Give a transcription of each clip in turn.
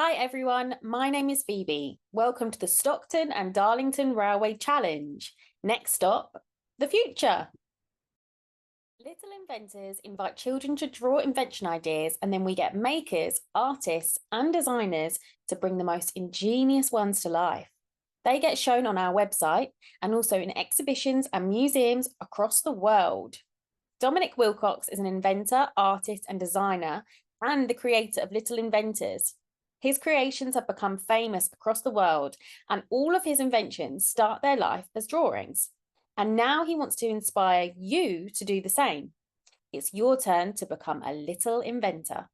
Hi everyone, my name is Phoebe. Welcome to the Stockton and Darlington Railway Challenge. Next stop, the future. Little inventors invite children to draw invention ideas, and then we get makers, artists and designers to bring the most ingenious ones to life. They get shown on our website and also in exhibitions and museums across the world. Dominic Wilcox is an inventor, artist and designer and the creator of Little Inventors. His creations have become famous across the world, and all of his inventions start their life as drawings. And now he wants to inspire you to do the same. It's your turn to become a little inventor.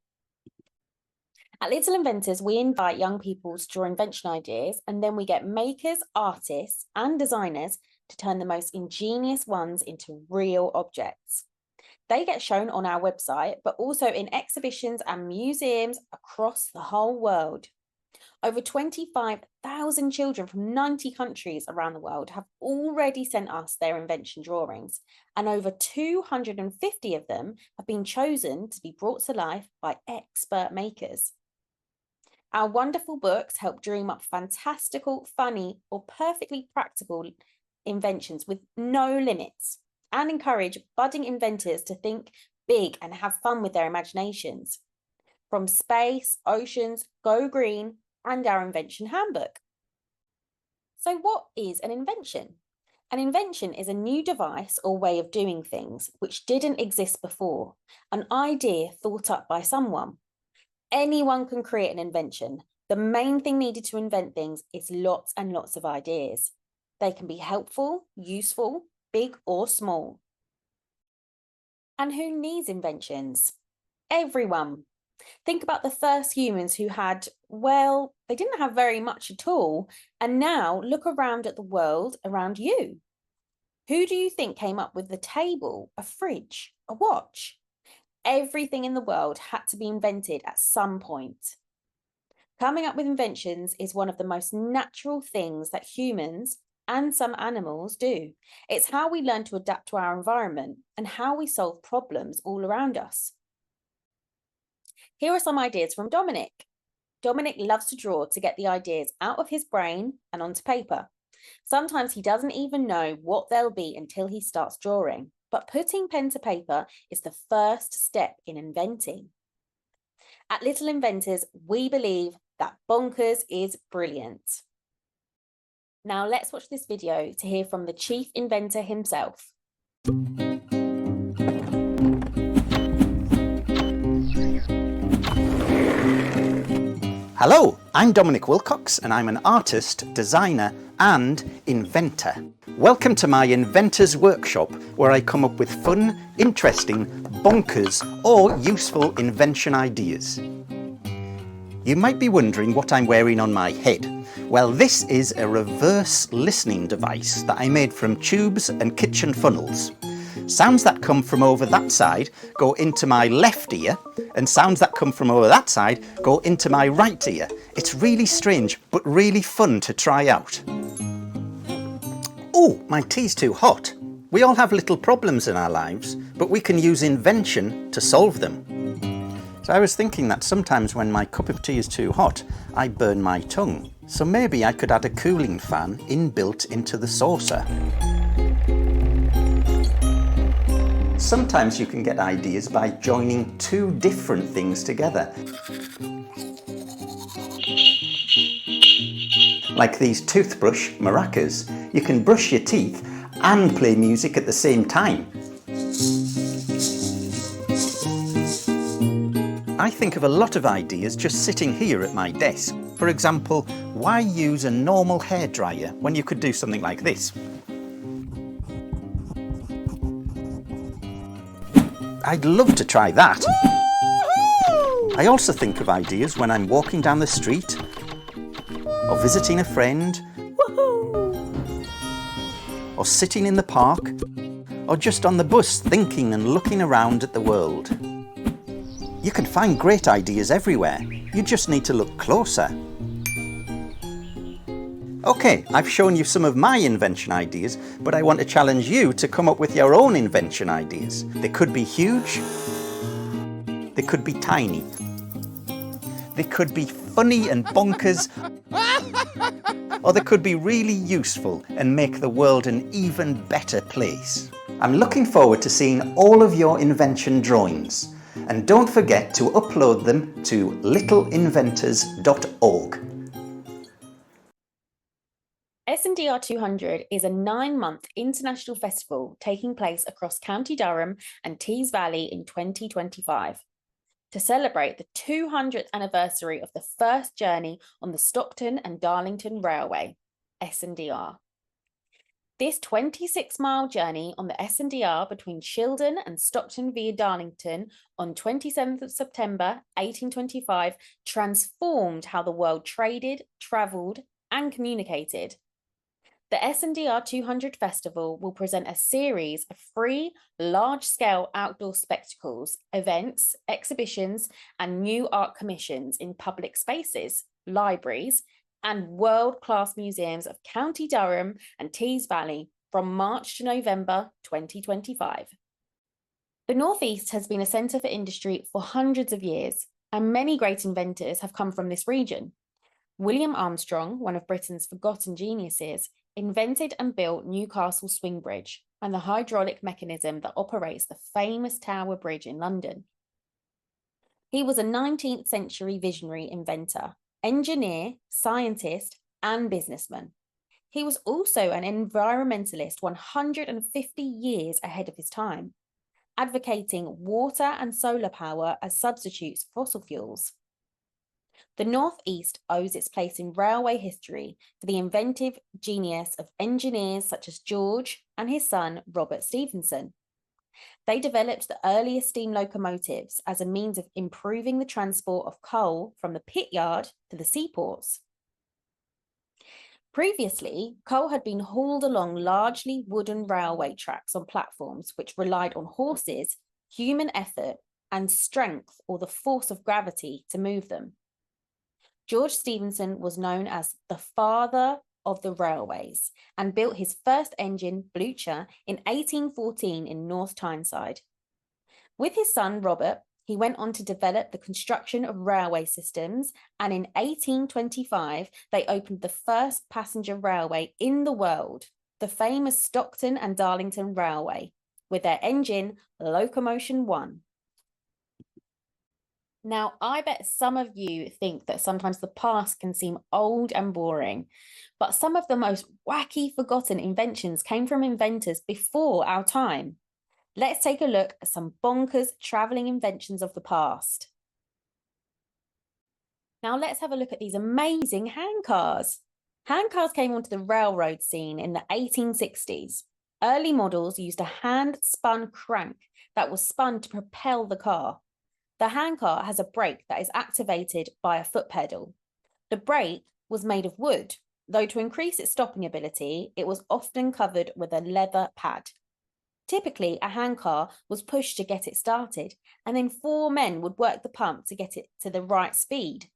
At Little Inventors, we invite young people to draw invention ideas, and then we get makers, artists, and designers to turn the most ingenious ones into real objects. They get shown on our website, but also in exhibitions and museums across the whole world. Over 25,000 children from 90 countries around the world have already sent us their invention drawings, and over 250 of them have been chosen to be brought to life by expert makers. Our wonderful books help dream up fantastical, funny, or perfectly practical inventions with no limits, and encourage budding inventors to think big and have fun with their imaginations. From space, oceans, go green, and our invention handbook. So what is an invention? An invention is a new device or way of doing things which didn't exist before, an idea thought up by someone. Anyone can create an invention. The main thing needed to invent things is lots and lots of ideas. They can be helpful, useful, big or small. And who needs inventions? Everyone. Think about the first humans who had, well, they didn't have very much at all, and now look around at the world around you. Who do you think came up with the table, a fridge, a watch? Everything in the world had to be invented at some point. Coming up with inventions is one of the most natural things that humans and some animals do. It's how we learn to adapt to our environment and how we solve problems all around us. Here are some ideas from Dominic. Dominic loves to draw to get the ideas out of his brain and onto paper. Sometimes he doesn't even know what they'll be until he starts drawing, but putting pen to paper is the first step in inventing. At Little Inventors, we believe that bonkers is brilliant. Now let's watch this video to hear from the chief inventor himself. Hello, I'm Dominic Wilcox and I'm an artist, designer and inventor. Welcome to my Inventors Workshop, where I come up with fun, interesting, bonkers or useful invention ideas. You might be wondering what I'm wearing on my head. Well, this is a reverse listening device that I made from tubes and kitchen funnels. Sounds that come from over that side go into my left ear, and sounds that come from over that side go into my right ear. It's really strange, but really fun to try out. Oh, my tea's too hot. We all have little problems in our lives, but we can use invention to solve them. So I was thinking that sometimes when my cup of tea is too hot, I burn my tongue. So maybe I could add a cooling fan inbuilt into the saucer. Sometimes you can get ideas by joining two different things together. Like these toothbrush maracas. You can brush your teeth and play music at the same time. I think of a lot of ideas just sitting here at my desk. For example, why use a normal hairdryer when you could do something like this? I'd love to try that. I also think of ideas when I'm walking down the street, or visiting a friend, or sitting in the park, or just on the bus thinking and looking around at the world. You can find great ideas everywhere. You just need to look closer. Okay, I've shown you some of my invention ideas, but I want to challenge you to come up with your own invention ideas. They could be huge, they could be tiny. They could be funny and bonkers, or they could be really useful and make the world an even better place. I'm looking forward to seeing all of your invention drawings. And don't forget to upload them to littleinventors.org. SDR200 is a 9-month international festival taking place across County Durham and Tees Valley in 2025 to celebrate the 200th anniversary of the first journey on the Stockton and Darlington Railway, SDR. This 26-mile journey on the SDR between Shildon and Stockton via Darlington on 27th of September 1825 transformed how the world traded, travelled and communicated. The SDR200 Festival will present a series of free, large-scale outdoor spectacles, events, exhibitions, and new art commissions in public spaces, libraries, and world-class museums of County Durham and Tees Valley from March to November 2025. The North East has been a centre for industry for hundreds of years, and many great inventors have come from this region. William Armstrong, one of Britain's forgotten geniuses, invented and built Newcastle Swing Bridge and the hydraulic mechanism that operates the famous Tower Bridge in London. He was a 19th century visionary inventor, engineer, scientist, and businessman. He was also an environmentalist 150 years ahead of his time, advocating water and solar power as substitutes for fossil fuels. The North East owes its place in railway history to the inventive genius of engineers such as George and his son, Robert Stephenson. They developed the earliest steam locomotives as a means of improving the transport of coal from the pit yard to the seaports. Previously, coal had been hauled along largely wooden railway tracks on platforms which relied on horses, human effort, and strength or the force of gravity to move them. George Stephenson was known as the father of the railways and built his first engine, Blucher, in 1814 in North Tyneside. With his son, Robert, he went on to develop the construction of railway systems, and in 1825, they opened the first passenger railway in the world, the famous Stockton and Darlington Railway, with their engine, Locomotion 1. Now, I bet some of you think that sometimes the past can seem old and boring, but some of the most wacky, forgotten inventions came from inventors before our time. Let's take a look at some bonkers travelling inventions of the past. Now, let's have a look at these amazing handcars. Handcars came onto the railroad scene in the 1860s. Early models used a hand-spun crank that was spun to propel the car. The handcar has a brake that is activated by a foot pedal. The brake was made of wood, though to increase its stopping ability, it was often covered with a leather pad. Typically, a handcar was pushed to get it started, and then 4 men would work the pump to get it to the right speed.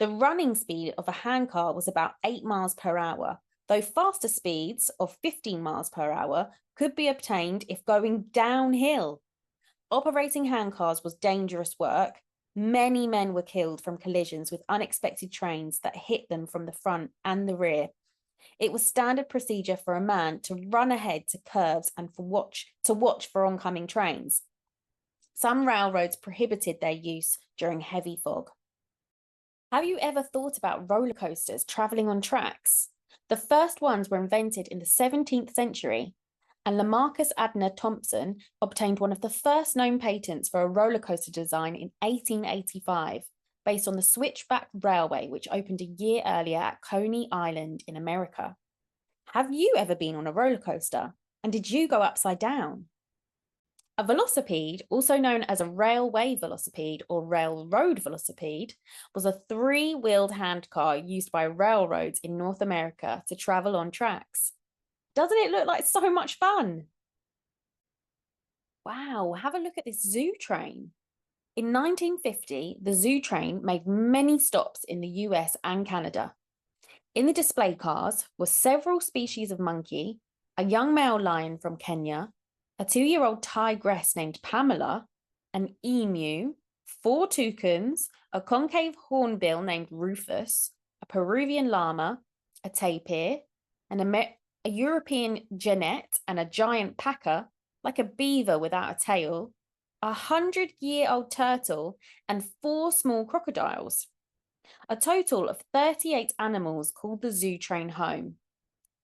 The running speed of a handcar was about 8 miles per hour, though faster speeds of 15 miles per hour could be obtained if going downhill. Operating handcars was dangerous work. Many men were killed from collisions with unexpected trains that hit them from the front and the rear. It was standard procedure for a man to run ahead to curves and to watch for oncoming trains. Some railroads prohibited their use during heavy fog. Have you ever thought about roller coasters travelling on tracks? The first ones were invented in the 17th century, and Lamarcus Adner Thompson obtained one of the first known patents for a roller coaster design in 1885, based on the Switchback Railway, which opened a year earlier at Coney Island in America. Have you ever been on a roller coaster? And did you go upside down? A velocipede, also known as a railway velocipede or railroad velocipede, was a 3-wheeled handcar used by railroads in North America to travel on tracks. Doesn't it look like so much fun? Wow, have a look at this zoo train. In 1950, the zoo train made many stops in the US and Canada. In the display cars were several species of monkey, a young male lion from Kenya, a 2-year-old tigress named Pamela, an emu, 4 toucans, a concave hornbill named Rufus, a Peruvian llama, a tapir, a European genet, and a giant paca, like a beaver without a tail, a 100-year-old turtle, and 4 small crocodiles. A total of 38 animals called the zoo train home.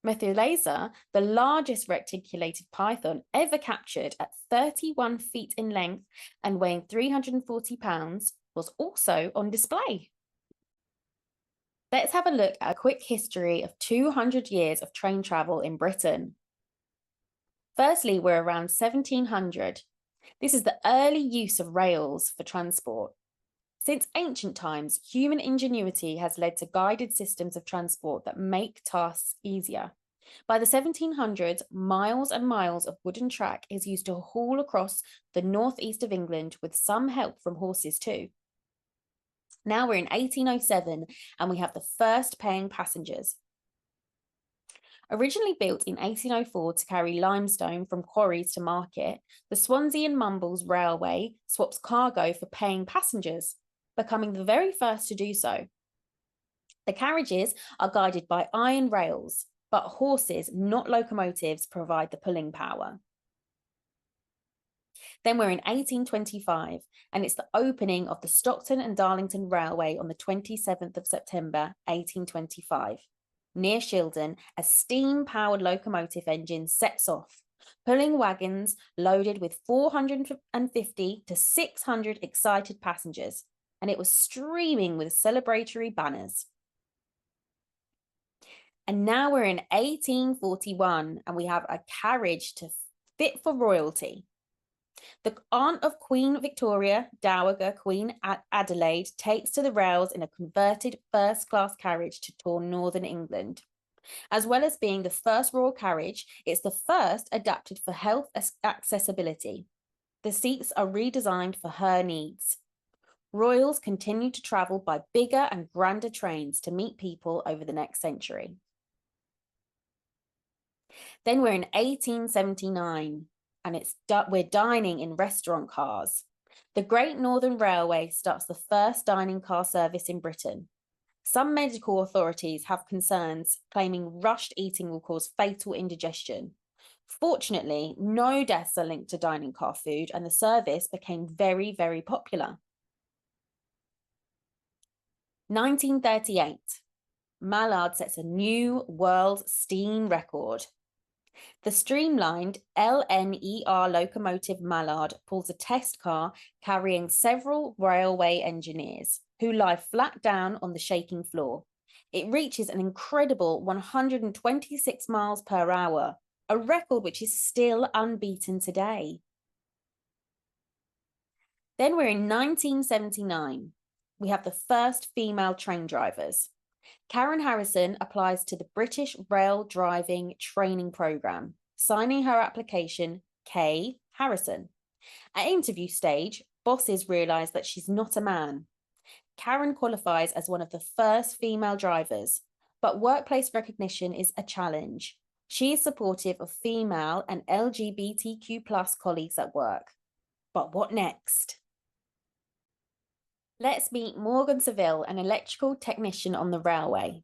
Methueleza, the largest reticulated python ever captured at 31 feet in length and weighing 340 pounds, was also on display. Let's have a look at a quick history of 200 years of train travel in Britain. Firstly, we're around 1700. This is the early use of rails for transport. Since ancient times, human ingenuity has led to guided systems of transport that make tasks easier. By the 1700s, miles and miles of wooden track is used to haul across the northeast of England with some help from horses too. Now we're in 1807 and we have the first paying passengers. Originally built in 1804 to carry limestone from quarries to market, the Swansea and Mumbles Railway swaps cargo for paying passengers, becoming the very first to do so. The carriages are guided by iron rails, but horses, not locomotives, provide the pulling power. Then we're in 1825, and it's the opening of the Stockton and Darlington Railway on the 27th of September, 1825. Near Shildon, a steam-powered locomotive engine sets off, pulling wagons loaded with 450 to 600 excited passengers, and it was streaming with celebratory banners. And now we're in 1841, and we have a carriage fit for royalty. The aunt of Queen Victoria, Dowager Queen Adelaide, takes to the rails in a converted first-class carriage to tour northern England. As well as being the first royal carriage, it's the first adapted for health accessibility. The seats are redesigned for her needs. Royals continue to travel by bigger and grander trains to meet people over the next century. Then we're in 1879. And we're dining in restaurant cars. The Great Northern Railway starts the first dining car service in Britain. Some medical authorities have concerns, claiming rushed eating will cause fatal indigestion. Fortunately, no deaths are linked to dining car food, and the service became very, very popular. 1938, Mallard sets a new world steam record. The streamlined LNER locomotive Mallard pulls a test car carrying several railway engineers who lie flat down on the shaking floor. It reaches an incredible 126 miles per hour, a record which is still unbeaten today. Then we're in 1979. We have the first female train drivers. Karen Harrison applies to the British Rail Driving Training Programme, signing her application K. Harrison. At interview stage, bosses realise that she's not a man. Karen qualifies as one of the first female drivers, but workplace recognition is a challenge. She is supportive of female and LGBTQ+ colleagues at work. But what next? Let's meet Morgan Seville, an electrical technician on the railway.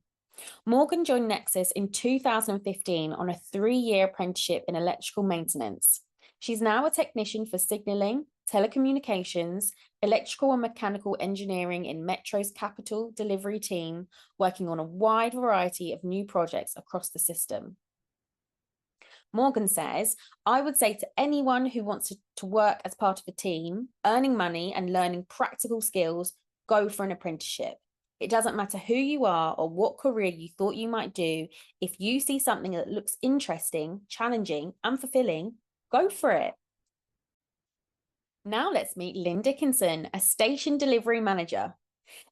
Morgan joined Nexus in 2015 on a 3-year apprenticeship in electrical maintenance. She's now a technician for signalling, telecommunications, electrical and mechanical engineering in Metro's capital delivery team, working on a wide variety of new projects across the system. Morgan says, I would say to anyone who wants to work as part of a team, earning money and learning practical skills, go for an apprenticeship. It doesn't matter who you are or what career you thought you might do. If you see something that looks interesting, challenging, and fulfilling, go for it. Now let's meet Lynn Dickinson, a station delivery manager.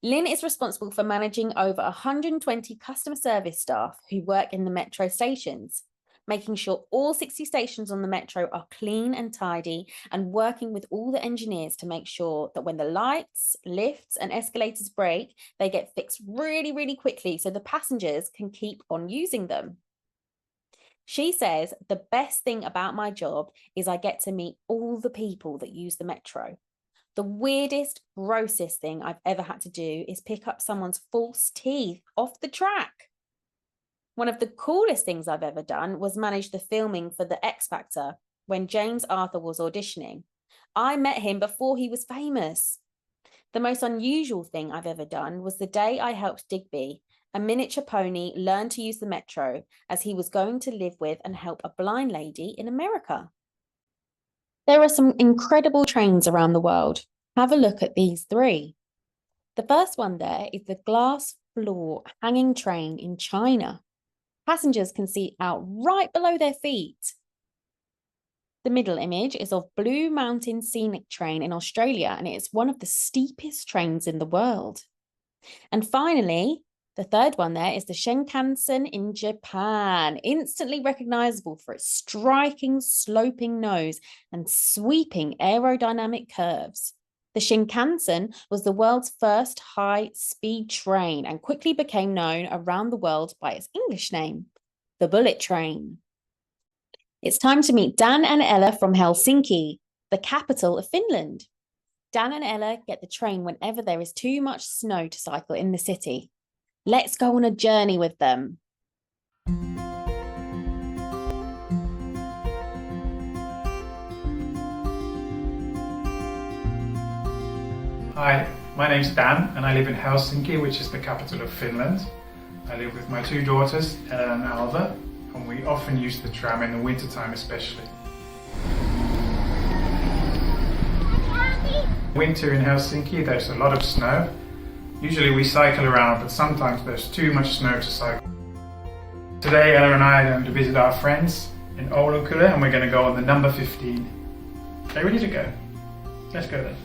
Lynn is responsible for managing over 120 customer service staff who work in the Metro stations, making sure all 60 stations on the Metro are clean and tidy, and working with all the engineers to make sure that when the lights, lifts, and escalators break, they get fixed really, really quickly so the passengers can keep on using them. She says, the best thing about my job is I get to meet all the people that use the Metro. The weirdest, grossest thing I've ever had to do is pick up someone's false teeth off the track. One of the coolest things I've ever done was manage the filming for The X Factor when James Arthur was auditioning. I met him before he was famous. The most unusual thing I've ever done was the day I helped Digby, a miniature pony, learn to use the metro as he was going to live with and help a blind lady in America. There are some incredible trains around the world. Have a look at these three. The first one there is the glass floor hanging train in China. Passengers can see out right below their feet. The middle image is of Blue Mountain Scenic Train in Australia, and it is one of the steepest trains in the world. And finally, the third one there is the Shinkansen in Japan, instantly recognizable for its striking, sloping nose and sweeping aerodynamic curves. The Shinkansen was the world's first high-speed train and quickly became known around the world by its English name, the bullet train. It's time to meet Dan and Ella from Helsinki, the capital of Finland. Dan and Ella get the train whenever there is too much snow to cycle in the city. Let's go on a journey with them. Hi, my name's Dan and I live in Helsinki, which is the capital of Finland. I live with my two daughters, Ella and Alva, and we often use the tram in the wintertime especially. Winter in Helsinki, there's a lot of snow. Usually we cycle around, but sometimes there's too much snow to cycle. Today Ella and I are going to visit our friends in Oulu and we're going to go on the number 15. Are you ready to go? Let's go then.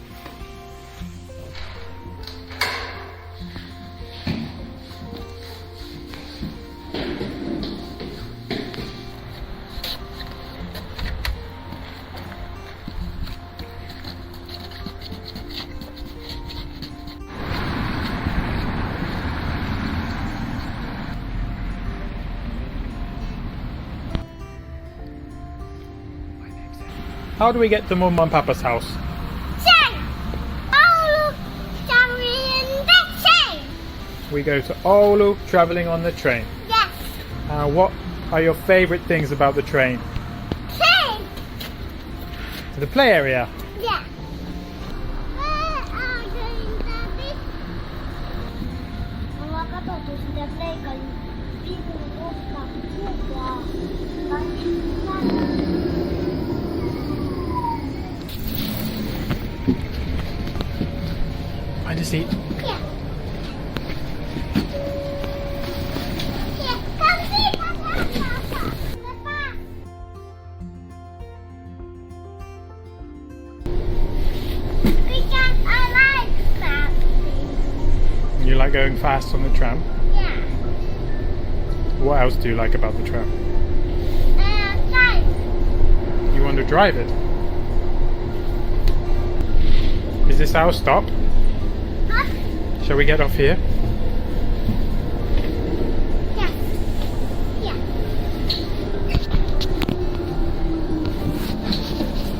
How do we get to Mumma and Papa's house? We go to Oulu travelling on the train. Yes. What are your favourite things about the train? Train. To the play area? Yeah. Where are you going? Mama katsottu sitä pleikan viikon kohtaa kuvaa. Find a seat. Yeah. Yeah, come see Papa. Because I like that. You like going fast on the tram? Yeah. What else do you like about the tram? Nice. You want to drive it? Is this our stop? Huh? Shall we get off here? Yeah. Yeah.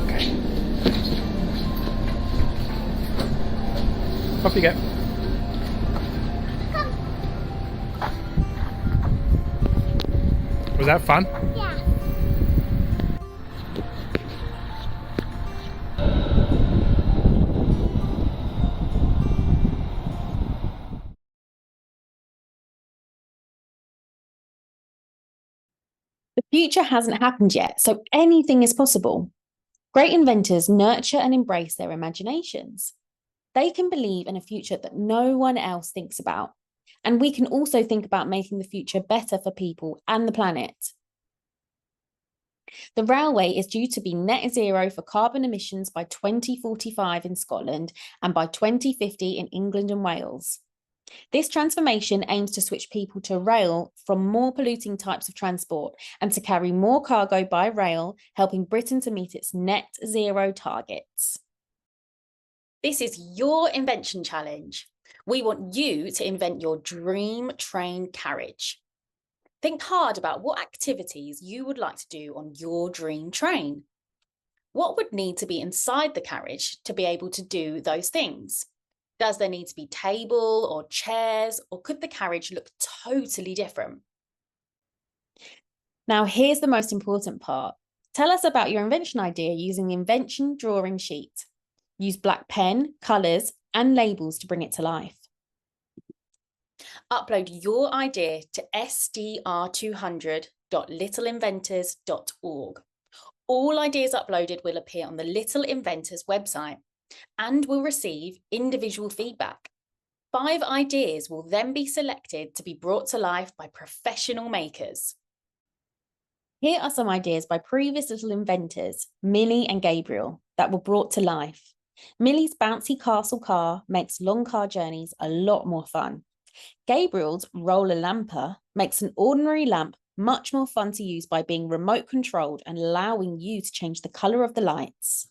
Okay. Off you go. Come. Was that fun? Yeah. The future hasn't happened yet, so anything is possible. Great inventors nurture and embrace their imaginations. They can believe in a future that no one else thinks about. And we can also think about making the future better for people and the planet. The railway is due to be net zero for carbon emissions by 2045 in Scotland and by 2050 in England and Wales. This transformation aims to switch people to rail from more polluting types of transport and to carry more cargo by rail, helping Britain to meet its net zero targets. This is your invention challenge. We want you to invent your dream train carriage. Think hard about what activities you would like to do on your dream train. What would need to be inside the carriage to be able to do those things? Does there need to be table or chairs, or could the carriage look totally different? Now, here's the most important part. Tell us about your invention idea using the invention drawing sheet. Use black pen, colours, and labels to bring it to life. Upload your idea to SDR200.littleinventors.org. All ideas uploaded will appear on the Little Inventors website and will receive individual feedback. 5 ideas will then be selected to be brought to life by professional makers. Here are some ideas by previous Little Inventors, Millie and Gabriel, that were brought to life. Millie's bouncy castle car makes long car journeys a lot more fun. Gabriel's roller lamper makes an ordinary lamp much more fun to use by being remote controlled and allowing you to change the colour of the lights.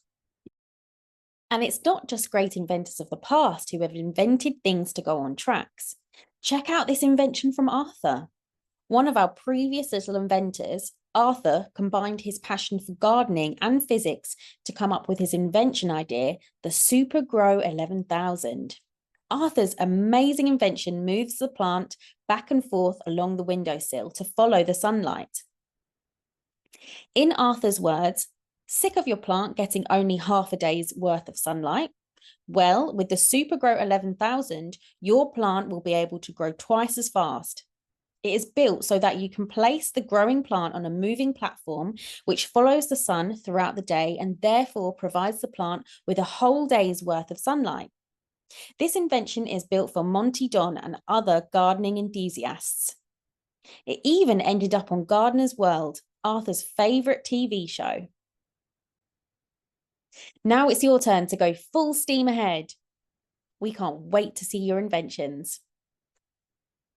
And it's not just great inventors of the past who have invented things to go on tracks. Check out this invention from Arthur. One of our previous Little Inventors, Arthur, combined his passion for gardening and physics to come up with his invention idea, the Super Grow 11,000. Arthur's amazing invention moves the plant back and forth along the windowsill to follow the sunlight. In Arthur's words, sick of your plant getting only half a day's worth of sunlight? Well, with the Super Grow 11,000, your plant will be able to grow twice as fast. It is built so that you can place the growing plant on a moving platform which follows the sun throughout the day and therefore provides the plant with a whole day's worth of sunlight. This invention is built for Monty Don and other gardening enthusiasts. It even ended up on Gardener's World, Arthur's favourite TV show. Now it's your turn to go full steam ahead. We can't wait to see your inventions.